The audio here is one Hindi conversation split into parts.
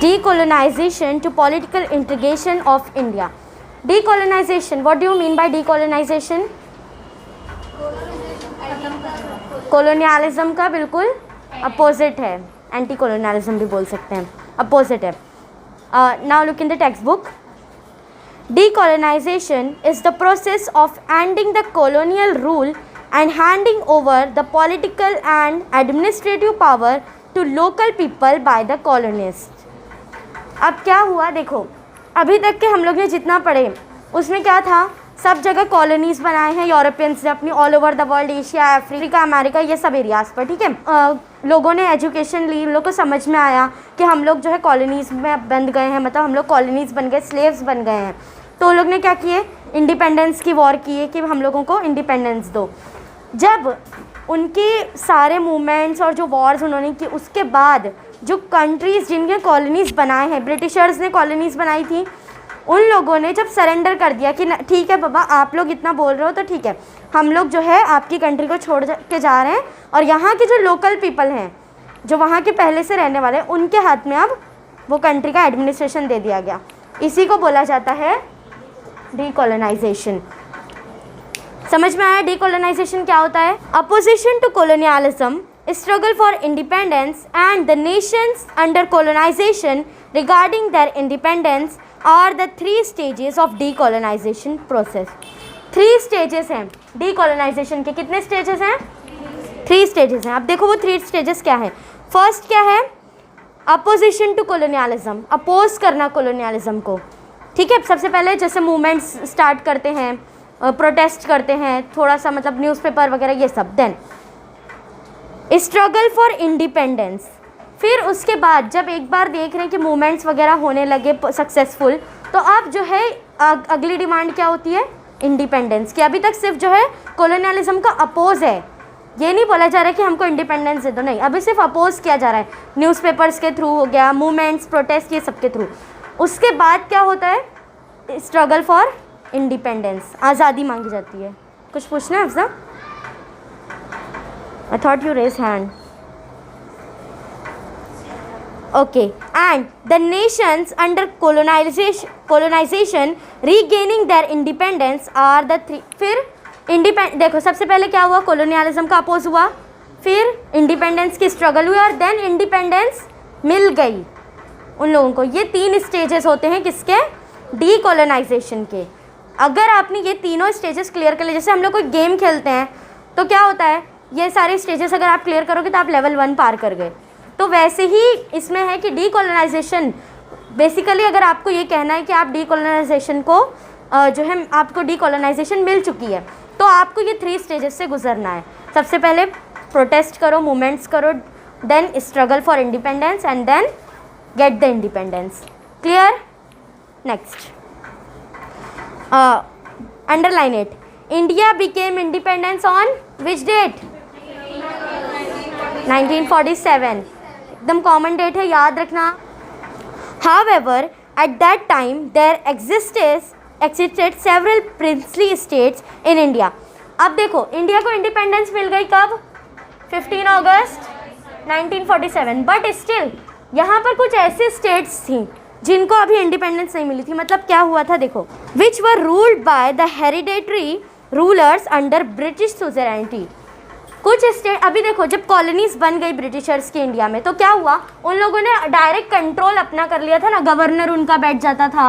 decolonization to political integration of India. Decolonization, what do you mean by decolonization? colonialism का बिल्कुल अपोजिट है, एंटी colonialism भी बोल सकते हैं, अपोजिट है. Now look in the textbook. Decolonization is the process of ending the colonial rule and handing over the political and administrative power to local people by the colonists. अब क्या हुआ देखो, अभी तक के हम लोग ने जितना पढ़े उसमें क्या था, सब जगह कॉलोनीज़ बनाए हैं यूरोपियंस ने अपनी, all over the world, Asia, Africa, America, ये सब एरियाज़ पर. ठीक है, लोगों ने एजुकेशन ली, लोगों को समझ में आया कि हम लोग जो है कॉलोनीज़ में बंद गए हैं, मतलब हम लोग कॉलोनीज़ बन गए, स्लेव्स बन गए हैं. तो लोग ने क्या किए, इंडिपेंडेंस की वॉर किए कि हम लोगों को इंडिपेंडेंस दो. जब उनके सारे मूवमेंट्स और जो वॉर्स उन्होंने की, उसके बाद जो कंट्रीज़ जिनके कॉलोनीज़ बनाए हैं, ब्रिटिशर्स ने कॉलोनीज़ बनाई थी, उन लोगों ने जब सरेंडर कर दिया कि ठीक है बाबा आप लोग इतना बोल रहे हो तो ठीक है, हम लोग जो है आपकी कंट्री को छोड़ के जा रहे हैं और यहाँ के जो लोकल पीपल हैं, जो वहाँ के पहले से रहने वाले हैं, उनके हाथ में अब वो कंट्री का एडमिनिस्ट्रेशन दे दिया गया. इसी को बोला जाता है डीकोलोनाइजेशन. समझ में आया डीकोलोनाइजेशन क्या होता है? Opposition to colonialism, struggle for independence and the nations under colonization regarding their independence are the three stages of decolonization process. 3 stages हैं decolonization के. कितने stages हैं? 3 stages हैं. अब देखो वो 3 stages क्या है. फर्स्ट क्या है? अपोजिशन टू कोलोनियलिज्म, अपोज करना कोलोनियलिज्म को. ठीक है, सबसे पहले जैसे मूवमेंट्स स्टार्ट करते हैं, प्रोटेस्ट करते हैं, थोड़ा सा मतलब न्यूज़पेपर वगैरह ये सब. Then struggle for independence. फिर उसके बाद जब एक बार देख रहे हैं कि मूवमेंट्स वगैरह होने लगे सक्सेसफुल, तो अब जो है अगली डिमांड क्या होती है? इंडिपेंडेंस की. अभी तक सिर्फ जो है कॉलोनियलिज्म का अपोज है, ये नहीं बोला जा रहा है कि हमको इंडिपेंडेंस दे दो, नहीं, अभी सिर्फ अपोज किया जा रहा है. न्यूज़पेपर्स के थ्रू हो गया, मूवमेंट्स, प्रोटेस्ट, ये सब के थ्रू. उसके बाद क्या होता है? स्ट्रगल फॉर इंडिपेंडेंस, आज़ादी मांगी जाती है. कुछ पूछना है Afza? I thought you raised hand. Okay, and the nations under colonization regaining their independence are the 3. फिर देखो सबसे पहले क्या हुआ? colonialism का अपोज हुआ, फिर इंडिपेंडेंस की स्ट्रगल हुई और देन इंडिपेंडेंस मिल गई उन लोगों को. ये 3 स्टेजेस होते हैं किसके? डीकोलोनाइजेशन के. अगर आपने ये तीनों स्टेजेस क्लियर कर लिए, जैसे हम लोग कोई गेम खेलते हैं तो क्या होता है, ये सारे स्टेजेस अगर आप क्लियर करोगे तो आप लेवल 1 पार कर गए. तो वैसे ही इसमें है कि डीकोलोनाइजेशन बेसिकली, अगर आपको ये कहना है कि आप डीकोलोनाइजेशन को जो है आपको डीकोलोनाइजेशन मिल चुकी है, तो आपको ये 3 स्टेजेस से गुजरना है. सबसे पहले प्रोटेस्ट करो, मूवमेंट्स करो, then struggle for independence and then get the independence. Clear? Next, underline it. India became independence on which date? 1947. एकदम कॉमन डेट है, याद रखना. However, at that time there existed several princely states in India. अब देखो इंडिया को इंडिपेंडेंस मिल गई कब? 15 अगस्त 1947. बट स्टिल यहाँ पर कुछ ऐसे स्टेट्स थी जिनको अभी इंडिपेंडेंस नहीं मिली थी. मतलब क्या हुआ था देखो, which were ruled by the hereditary rulers under British suzerainty. कुछ स्टेट अभी देखो जब कॉलोनीज़ बन गई ब्रिटिशर्स के इंडिया में, तो क्या हुआ, उन लोगों ने डायरेक्ट कंट्रोल अपना कर लिया था ना. गवर्नर उनका बैठ जाता था,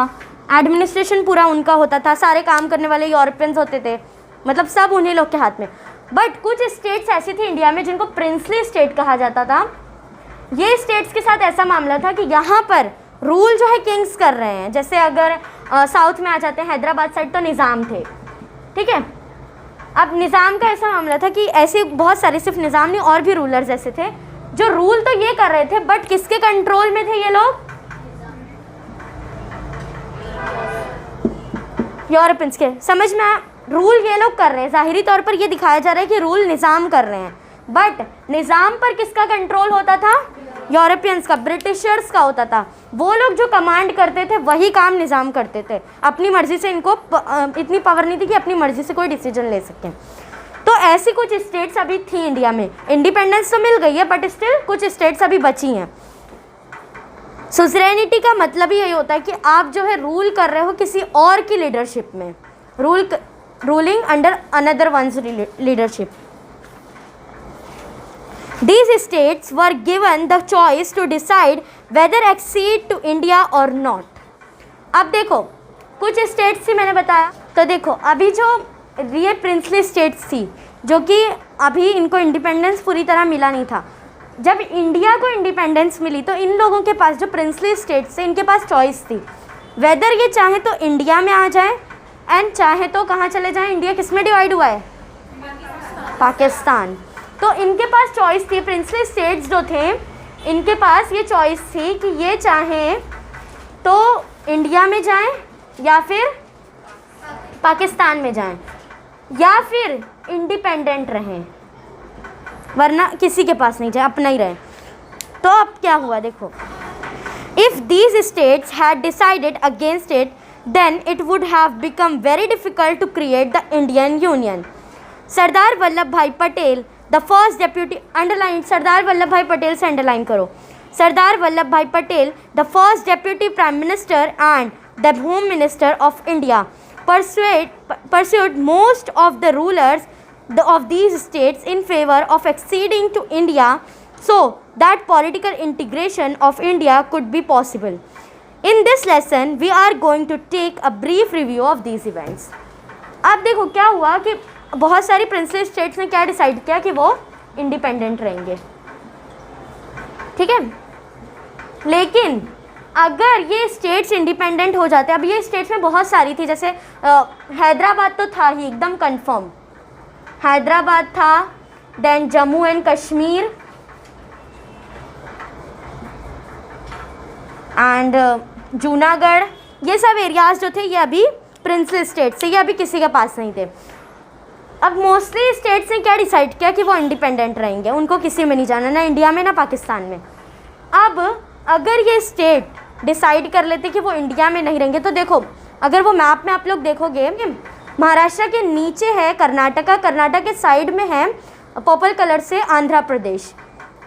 एडमिनिस्ट्रेशन पूरा उनका होता था, सारे काम करने वाले यूरोपियंस होते थे, मतलब सब उन्हीं लोग के हाथ में. बट कुछ स्टेट्स ऐसी थी इंडिया में जिनको प्रिंसली स्टेट कहा जाता था. ये स्टेट्स के साथ ऐसा मामला था कि यहाँ पर रूल जो है किंग्स कर रहे हैं. जैसे अगर साउथ में आ जाते हैं हैदराबाद साइड, तो निज़ाम थे. ठीक है, अब निज़ाम का ऐसा मामला था कि ऐसे बहुत सारे, सिर्फ निज़ाम नहीं और भी रूलर्स ऐसे थे जो रूल तो ये कर रहे थे, बट किसके कंट्रोल में थे ये लोग? यूरोपियंस के. समझ में आया? रूल ये लोग कर रहे हैं, ज़ाहिरी तौर पर ये दिखाया जा रहा है कि रूल निज़ाम कर रहे हैं, बट निज़ाम पर किसका कंट्रोल होता था? यूरोपियंस का, ब्रिटिशर्स का होता था. वो लोग जो कमांड करते थे वही काम निज़ाम करते थे. अपनी मर्ज़ी से, इनको इतनी पावर नहीं थी कि अपनी मर्ज़ी से कोई डिसीजन ले सकें. तो ऐसी कुछ स्टेट्स अभी थी इंडिया में. इंडिपेंडेंस तो मिल गई है बट स्टिल कुछ स्टेट्स अभी बची हैं. सुजरेनिटी का मतलब ही यही होता है कि आप जो है रूल कर रहे हो किसी और की लीडरशिप में, ruling under another one's leadership. These states were given the choice to decide whether accede to India or not. अब देखो कुछ स्टेट्स थी मैंने बताया, तो देखो अभी जो ये प्रिंसली स्टेट्स थी जो कि अभी इनको इंडिपेंडेंस पूरी तरह मिला नहीं था, जब इंडिया को इंडिपेंडेंस मिली तो इन लोगों के पास जो प्रिंसली स्टेट्स थे इनके पास चॉइस थी वेदर ये चाहे तो इंडिया में आ जाए एंड चाहे तो कहाँ चले जाएं। इंडिया किस में डिवाइड हुआ है? पाकिस्तान। तो इनके पास चॉइस थी, प्रिंसली स्टेट्स जो थे इनके पास ये चॉइस थी कि ये चाहें तो इंडिया में जाएं या फिर पाकिस्तान में जाएं या फिर इंडिपेंडेंट रहें, वरना किसी के पास नहीं जाए, अपना ही रहे। तो अब क्या हुआ देखो, if these states had decided against it then it would have become very difficult to create the Indian union. Sardar Vallabhbhai Patel the first deputy, underline Sardar Vallabhbhai Patel से अंडरलाइन करो, Sardar Vallabhbhai Patel the first deputy prime minister and the home minister of India pursued most of the rulers of these states in favor of acceding to India so that political integration of India could be possible. In this lesson, we are going to take a brief review of these events. अब देखो क्या हुआ कि बहुत सारी प्रिंसली स्टेट्स ने क्या डिसाइड किया कि वो इंडिपेंडेंट रहेंगे, ठीक है। लेकिन अगर ये स्टेट्स इंडिपेंडेंट हो जाते, अब ये स्टेट्स में बहुत सारी थी, जैसे हैदराबाद तो था ही एकदम कंफर्म, हैदराबाद था, then Jammu and Kashmir and Junagadh, ये सब एरियाज़ जो थे ये अभी प्रिंसली स्टेट्स से, ये अभी किसी के पास नहीं थे। अब मोस्टली स्टेट्स ने क्या डिसाइड किया कि वो इंडिपेंडेंट रहेंगे, उनको किसी में नहीं जाना, ना इंडिया में ना पाकिस्तान में। अब अगर ये स्टेट डिसाइड कर लेते कि वो इंडिया में नहीं रहेंगे, तो देखो अगर वो मैप में आप लोग देखोगे महाराष्ट्र के नीचे है कर्नाटका, कर्नाटक के साइड में है पर्पल कलर से आंध्र प्रदेश,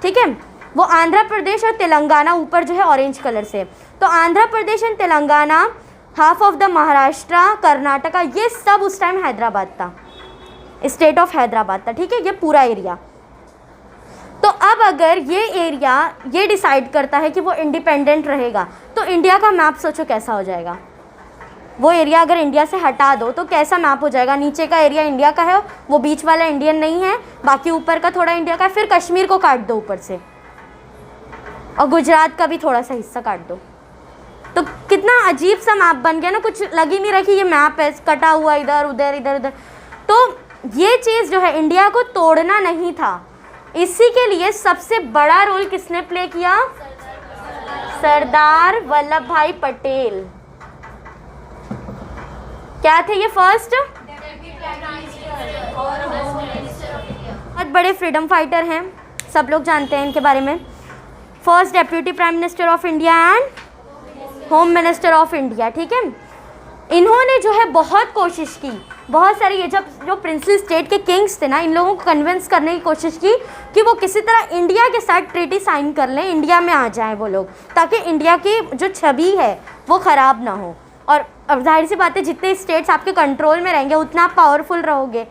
ठीक है, वो आंध्र प्रदेश और तेलंगाना ऊपर जो है ऑरेंज कलर से। तो Andhra Pradesh and Telangana, half of the Maharashtra, Karnataka, ये सब उस टाइम हैदराबाद था, स्टेट ऑफ हैदराबाद था, ठीक है, ये पूरा एरिया। तो अब अगर ये एरिया ये डिसाइड करता है कि वो इंडिपेंडेंट रहेगा, तो इंडिया का मैप सोचो कैसा हो जाएगा। वो एरिया अगर इंडिया से हटा दो तो कैसा मैप हो जाएगा, नीचे का एरिया इंडिया का है, वो बीच वाला इंडियन नहीं है, बाकी ऊपर का थोड़ा इंडिया का है, फिर कश्मीर को काट दो ऊपर से और गुजरात का भी थोड़ा सा हिस्सा काट दो, तो कितना अजीब सा मैप बन गया ना, कुछ लग ही नहीं रहा कि ये मैप है, कटा हुआ इधर उधर इधर उधर। तो ये चीज़ जो है इंडिया को तोड़ना नहीं था, इसी के लिए सबसे बड़ा रोल किसने प्ले किया? सरदार वल्लभ भाई पटेल। क्या थे ये? फर्स्ट बहुत बड़े फ्रीडम फाइटर हैं, सब लोग जानते हैं इनके बारे में। First deputy prime minister of India and home minister of India, ठीक है। इन्होंने जो है बहुत कोशिश की, बहुत सारी, ये जब जो प्रिंसली स्टेट के किंग्स थे ना, इन लोगों को कन्विंस करने की कोशिश की कि वो किसी तरह इंडिया के साथ ट्रीटी साइन कर लें, इंडिया में आ जाएं वो लोग, ताकि इंडिया की जो छवि है वो ख़राब ना हो। और अब जाहिर सी बात है जितने स्टेट्स आपके कंट्रोल में रहेंगे उतना आप पावरफुल रहोगे,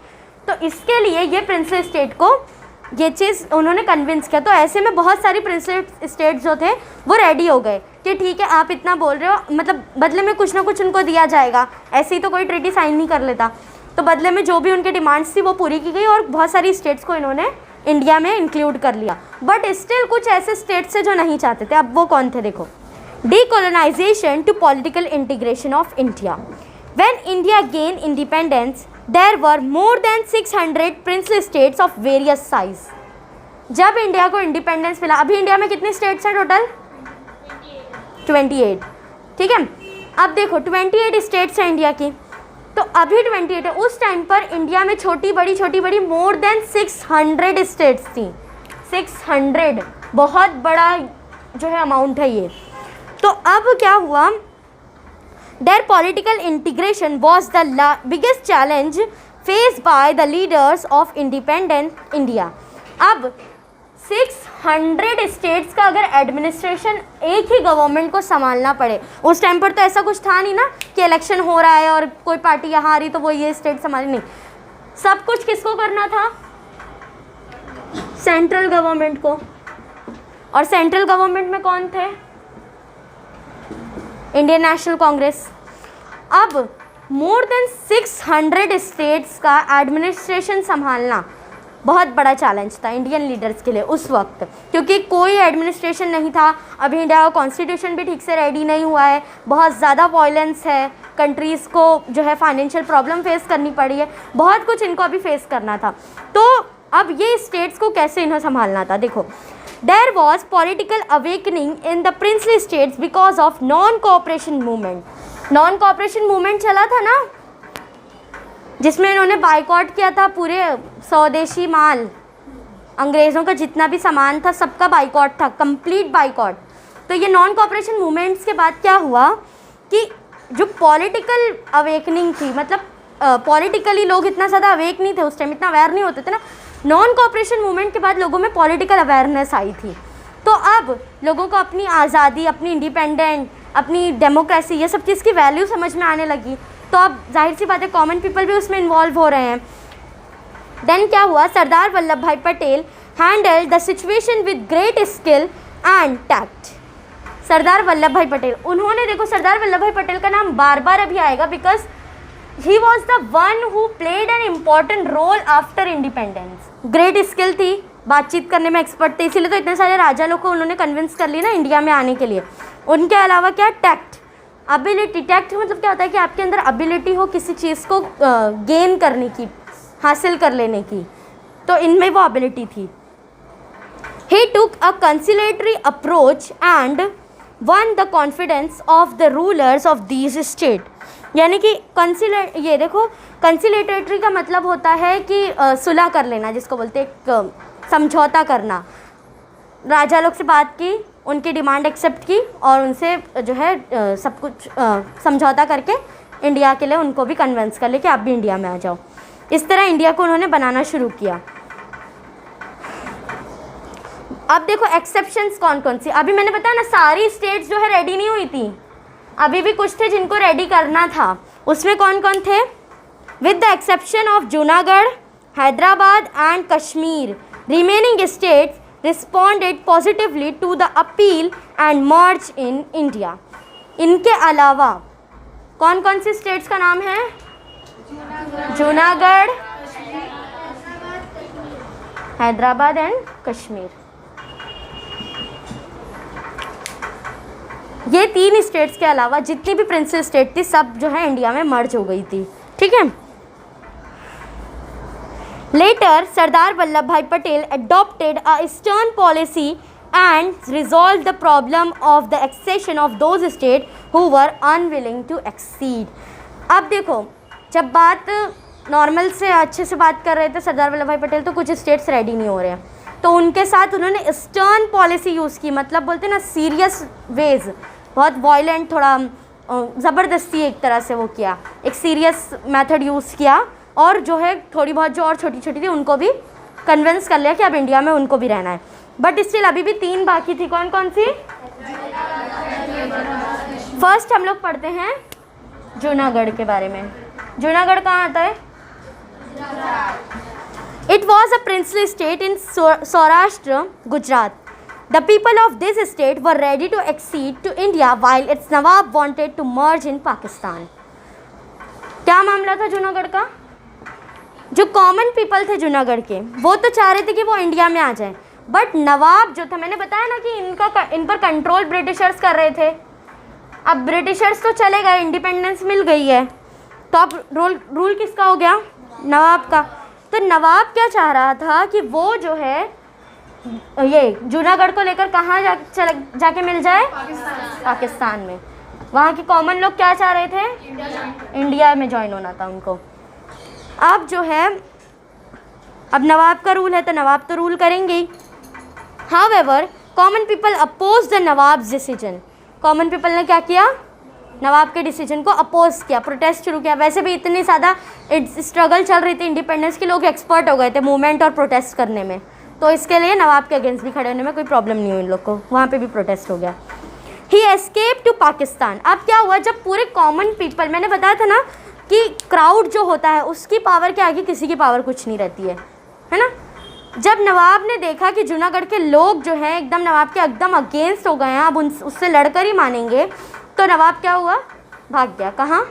तो इसके लिए ये प्रिंसली स्टेट को ये चीज़ उन्होंने कन्विंस किया। तो ऐसे में बहुत सारी प्रिंसली स्टेट्स जो थे वो रेडी हो गए कि ठीक है आप इतना बोल रहे हो, मतलब बदले में कुछ ना कुछ उनको दिया जाएगा, ऐसे ही तो कोई ट्रीटी साइन नहीं कर लेता। तो बदले में जो भी उनकी डिमांड्स थी वो पूरी की गई और बहुत सारी स्टेट्स को इन्होंने इंडिया में इंक्लूड कर लिया। बट स्टिल कुछ ऐसे स्टेट्स थे जो नहीं चाहते थे। अब वो कौन थे देखो, decolonisation to political integration of India. When India gain independence there were more than 600 princely states of various size. जब इंडिया को इंडिपेंडेंस मिला, अभी इंडिया में कितनी स्टेट्स हैं टोटल? 28, ठीक है। अब देखो 28 स्टेट्स हैं इंडिया की, तो अभी 28 है, उस टाइम पर इंडिया में छोटी बड़ी मोर देन 600 स्टेट्स थी। 600 बहुत बड़ा जो है अमाउंट है ये। तो अब क्या हुआ, their political integration was the biggest challenge faced by the leaders of independent India. अब 600 स्टेट्स का अगर एडमिनिस्ट्रेशन एक ही गवर्नमेंट को संभालना पड़े, उस टाइम पर तो ऐसा कुछ था नहीं ना कि इलेक्शन हो रहा है और कोई पार्टी यहाँ आ रही तो वो ये स्टेट संभाली, नहीं, सब कुछ किसको करना था, सेंट्रल गवर्नमेंट को। और सेंट्रल गवर्नमेंट में कौन थे, इंडियन नेशनल कांग्रेस। अब मोर देन 600 स्टेट्स का एडमिनिस्ट्रेशन संभालना बहुत बड़ा चैलेंज था इंडियन लीडर्स के लिए उस वक्त, क्योंकि कोई एडमिनिस्ट्रेशन नहीं था। अभी इंडिया का कॉन्स्टिट्यूशन भी ठीक से रेडी नहीं हुआ है, बहुत ज़्यादा वायलेंस है, कंट्रीज़ को जो है फाइनेंशियल प्रॉब्लम फेस करनी पड़ी है, बहुत कुछ इनको अभी फेस करना था। तो अब ये स्टेट्स को कैसे इन्हें संभालना था, देखो, there was political awakening in the princely states because of non cooperation movement. Non cooperation movement चला था ना, जिसमें इन्होंने बाइकआउट किया था पूरे स्वदेशी माल, अंग्रेज़ों का जितना भी सामान था सबका बाइकआउट था, कंप्लीट बाइकआउट। तो ये नॉन कोऑपरेशन मूवमेंट्स के बाद क्या हुआ कि जो पॉलिटिकल अवेकनिंग थी, मतलब पॉलिटिकली लोग इतना ज़्यादा अवेक नहीं थे उस टाइम, इतना अवेयर नहीं होते थे ना, नॉन कोऑपरेशन मूवमेंट के बाद लोगों में पॉलिटिकल अवेयरनेस आई थी। तो अब लोगों को अपनी आज़ादी, अपनी इंडिपेंडेंट, अपनी डेमोक्रेसी, ये सब चीज़ की वैल्यू समझ में आने लगी। तो अब जाहिर सी बात है कॉमन पीपल भी उसमें इन्वॉल्व हो रहे हैं। देन क्या हुआ, Sardar Vallabhbhai Patel handle the situation with great skill and tact. Sardar Vallabhbhai Patel, उन्होंने, देखो सरदार वल्लभ भाई पटेल का नाम बार बार अभी आएगा because he was the one who played an important role after independence. Great skill थी, बातचीत करने में एक्सपर्ट थे, इसीलिए तो इतने सारे राजा लोग को उन्होंने कन्विंस कर लिया ना इंडिया में आने के लिए। उनके अलावा क्या, टैक्ट, एबिलिटी। टैक्ट मतलब क्या होता है कि आपके अंदर एबिलिटी हो किसी चीज़ को गेन करने की, हासिल कर लेने की, तो इनमें वो एबिलिटी थी। He took a conciliatory approach and won the confidence of the rulers of these state. यानी कि ये देखो, कंसिलेटरी का मतलब होता है कि सुलह कर लेना, जिसको बोलते हैं समझौता करना। राजा लोग से बात की, उनकी डिमांड एक्सेप्ट की और उनसे जो है सब कुछ समझौता करके इंडिया के लिए उनको भी कन्विंस कर ले कि आप भी इंडिया में आ जाओ। इस तरह इंडिया को उन्होंने बनाना शुरू किया। अब देखो एक्सेप्शंस कौन कौन सी, अभी मैंने बताया ना सारी स्टेट्स जो है रेडी नहीं हुई थी, अभी भी कुछ थे जिनको रेडी करना था। उसमें कौन कौन थे, with the exception of Junagadh, Hyderabad and Kashmir, remaining states responded positively to the appeal and merged in India। इनके अलावा कौन कौन सी स्टेट्स का नाम है, जूनागढ़, हैदराबाद एंड कश्मीर। ये 3 स्टेट्स के अलावा जितनी भी प्रिंसेस स्टेट थी सब जो है इंडिया में मर्ज हो गई थी, ठीक है। Later, Sardar Vallabhbhai Patel adopted a stern policy and resolved the problem of the accession of those states who were unwilling to accede। अब देखो, जब बात नॉर्मल से अच्छे से बात कर रहे थे सरदार वल्लभ भाई पटेल, तो कुछ स्टेट्स रेडी नहीं हो रहे हैं, तो उनके साथ उन्होंने स्टर्न पॉलिसी यूज़ की, मतलब बोलते ना सीरियस वेज, बहुत वायलेंट, थोड़ा ज़बरदस्ती एक तरह से वो किया, एक सीरियस मेथड यूज़ किया और जो है थोड़ी बहुत जो और छोटी छोटी थी उनको भी कन्विंस कर लिया कि अब इंडिया में उनको भी रहना है। बट स्टिल अभी भी 3 बाकी थी, कौन कौन सी। फर्स्ट हम लोग पढ़ते हैं जूनागढ़ के बारे में। जूनागढ़ कहाँ आता है, it was a princely state in Saurashtra, Gujarat. The people of this state were ready to accede to India while its Nawab wanted to merge in Pakistan. क्या मामला था जूनागढ़ का, जो कॉमन पीपल थे जूनागढ़ के वो तो चाह रहे थे कि वो इंडिया में आ जाए, बट नवाब जो था, मैंने बताया ना कि इन पर कंट्रोल ब्रिटिशर्स कर रहे थे। अब ब्रिटिशर्स तो चले गए, इंडिपेंडेंस मिल गई है, तो अब रूल किसका हो गया, नवाब का। तो नवाब क्या चाह रहा था कि वो जो है ये जूनागढ़ को लेकर कहाँ जाके मिल जाए, पाकिस्तान में। वहाँ के कॉमन लोग क्या चाह रहे थे, इंडिया में ज्वाइन होना था उनको। अब जो है, अब नवाब का रूल है तो नवाब तो रूल करेंगे ही। However common people oppose the Nawab decision. Common people ने क्या किया, नवाब के डिसीजन को अपोज किया, प्रोटेस्ट शुरू किया। वैसे भी इतनी ज़्यादा स्ट्रगल चल रही थी इंडिपेंडेंस की, लोग एक्सपर्ट हो गए थे मूवमेंट और प्रोटेस्ट करने में, तो इसके लिए नवाब के अगेंस्ट भी खड़े होने में कोई प्रॉब्लम नहीं हुई इन लोग को, वहाँ पे भी प्रोटेस्ट हो गया। ही एस्केप टू पाकिस्तान। अब क्या हुआ, जब पूरे कॉमन पीपल, मैंने बताया था ना कि क्राउड जो होता है उसकी पावर के आगे किसी की पावर कुछ नहीं रहती है ना। जब नवाब ने देखा कि जूनागढ़ के लोग जो हैं एकदम नवाब के एकदम अगेंस्ट हो गए हैं, अब उससे लड़कर ही मानेंगे, तो नवाब क्या हुआ, भाग गया। कहाँ?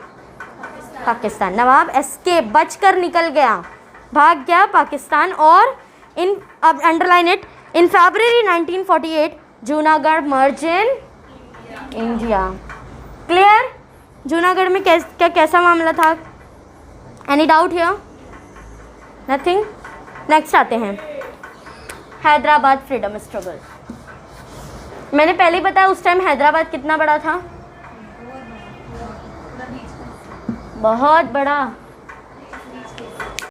पाकिस्तान। नवाब एस्केप, बच कर निकल गया, भाग गया पाकिस्तान। और अब underline it, in February 1948 Junagadh merge in India. Clear? Junagadh में कैसा मामला था? Any doubt here? Nothing. Next आते हैं हैदराबाद फ्रीडम स्ट्रगल। मैंने पहले ही बताया उस टाइम हैदराबाद कितना बड़ा था, बहुत बड़ा।